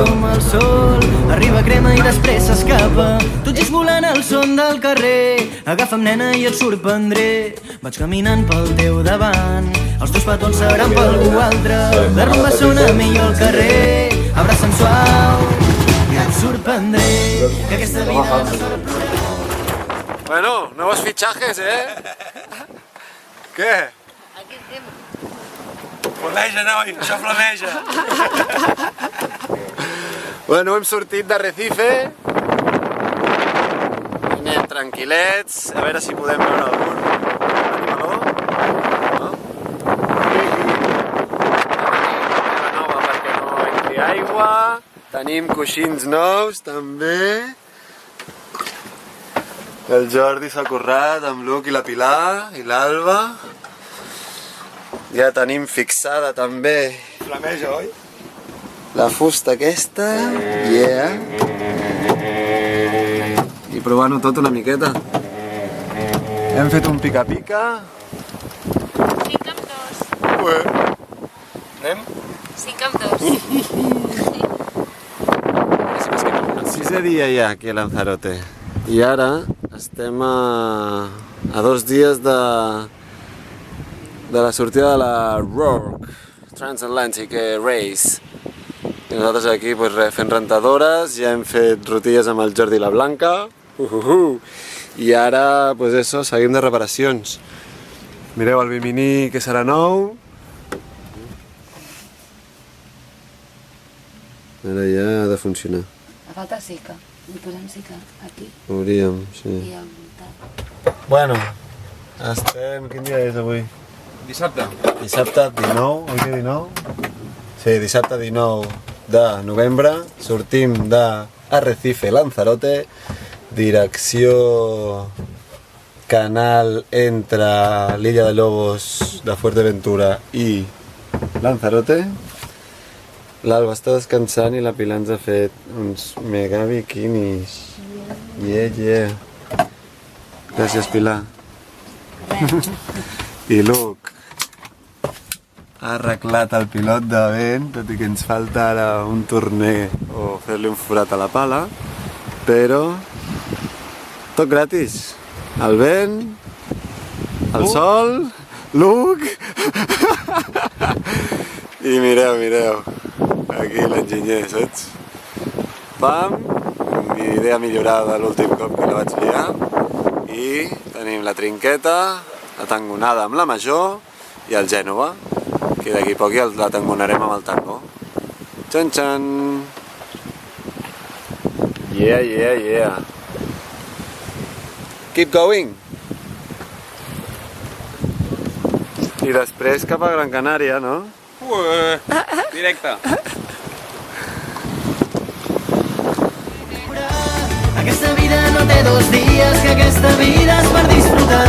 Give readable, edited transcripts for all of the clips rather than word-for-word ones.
com el sol, arriba crema i després s'escapa. Tot és volant al son del carrer. Agafa'm, nena, i et sorprendré. Vaig caminant pel teu davant, els teus petons seran per algú altre. La rumba sona millor al carrer. Abraça'm suau i et sorprendré, que aquesta vida no serà problema. Bueno, nuevos fichajes, Què? Aquí estem. Flameja, noi, això flameja. Bueno, hem sortit de Recife. Anem tranquil·lets, a veure si podem veure algun animaló. No? Una nova perquè no entri aigua. Tenim coixins nous, també. El Jordi s'ha currat amb l'Uc i la Pilar i l'Alba. Ja tenim fixada també Flameja, oi? la fusta aquesta. Yeah. I provant-ho tot una miqueta. Hem fet un pica-pica. 5 amb 2. Ué. Anem? 5 amb 2. Sisè dia ja aquí a Lanzarote. I ara estem a 2 dies de la sortida de la Rourke Transatlantic Race. I nosaltres aquí pues, fent rentadores, ja hem fet rutilles amb el Jordi i la Blanca. I ara, pues eso, seguim de reparacions. Mireu el Bimini, que serà nou. Ara ja ha de funcionar. A falta cica. Li posem cica aquí Hauríem, sí. i al voltant. Bueno, estem... Quin dia és avui? Dissabte. Dissabte 19, oi que 19? Sí, dissabte 19 de novembre. Sortim de Arrecife, Lanzarote, direcció canal entre l'illa de Lobos de Fuerteventura i Lanzarote. L'Alba està descansant i la Pilar ens ha fet uns mega biquinis. Yeah. Gràcies, Pilar. I Luc ha arreglat el pilot de vent, tot i que ens falta ara un torner o fer-li un forat a la pala, però tot gratis. El vent, el sol, Luc i mireu, aquí l'enginyer, saps? Pam, mi idea millorada de l'últim cop que la vaig liar, i tenim la trinqueta, la tangonada amb la major i el Gènova, que d'aquí a poc ja la tangonarem amb el tango. Txan, txan! Yeah! Keep going! I després cap a Gran Canària, no? Directe. Aquesta vida no té 2 dies, que aquesta vida és per disfrutar.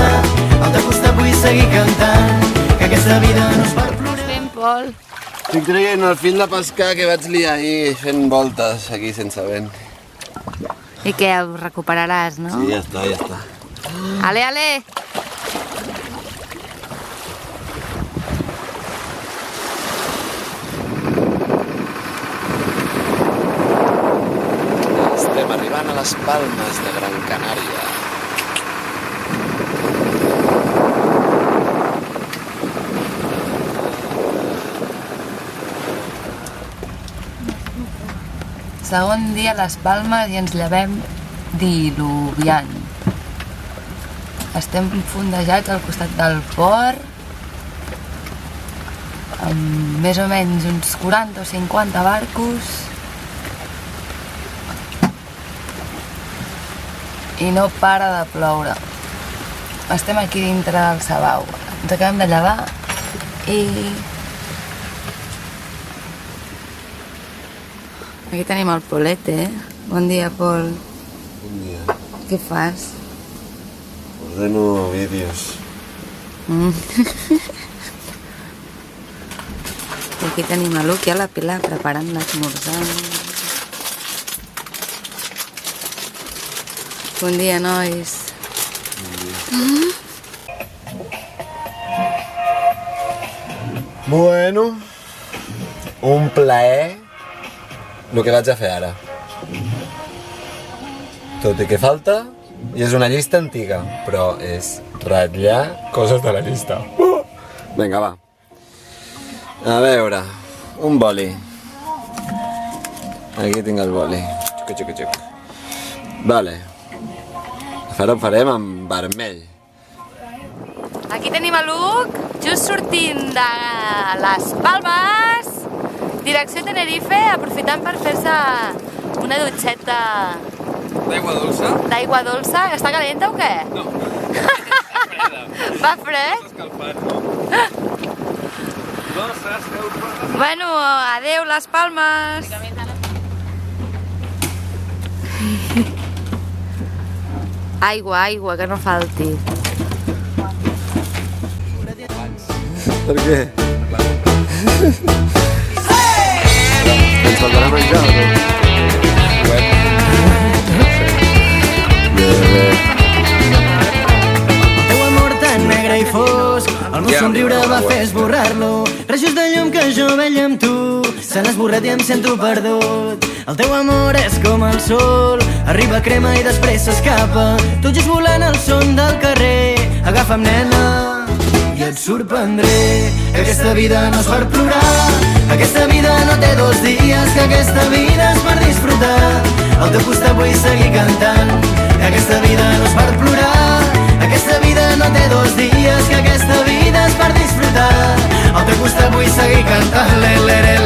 Al teu costat vull seguir cantant, que aquesta vida no és per plorar. Fem, Pol. Estic traient el fil de pescar que vaig liar ahir fent voltes aquí sense vent. I què, ho recuperaràs, no? Sí, ja està. Ale! Estem arribant a les Palmes de Gran Canària. Segon dia a les Palmes i ens llevem diluviant. Estem fondejats al costat del port, amb més o menys uns 40 o 50 barcos, i no para de ploure. Estem aquí dintre del Sabau. Ens acabem de llevar i... Aquí tenim el Polete, Bon dia, Pol. Bon dia. Què fas? Ordeno vídeos. I aquí tenim a Luc i a la Pilar preparant l'esmorzar. Bon dia, nois. Bueno, un plaer el que vaig a fer ara. Tot i que falta, i és una llista antiga, però és ratllar coses de la llista. Vinga, va. A veure, un boli. Aquí tinc el boli. Xuc. Vale. Ara ho farem amb vermell. Aquí tenim a Luc, just sortint de les Palmes, direcció Tenerife, aprofitant per fer-se una dutxeta D'aigua dolça? d'aigua dolça. Està calenta o què? No. Va fred? Escalfat, no? No s'ha escalfat. Bueno, adeu les Palmes. Aigua, que no falti. Per què? Ens faltarà menjar o no? Teu amor tan negre i fosc, el meu somriure va fer esborrar-lo. Rajos de llum que jo veia amb tu s'han esborrat i em sento perdut. El teu amor és com el sol, arriba, crema i després s'escapa. Tot just volant el son del carrer. Agafa'm, nena, i et sorprendré. Que aquesta vida no és per plorar, aquesta vida no té 2 dies, que aquesta vida és per disfrutar. Al teu costat vull seguir cantant, que aquesta vida no és per plorar, aquesta vida no té 2 dies, que aquesta vida és per disfrutar. Al teu costat vull seguir cantant, le, le, le.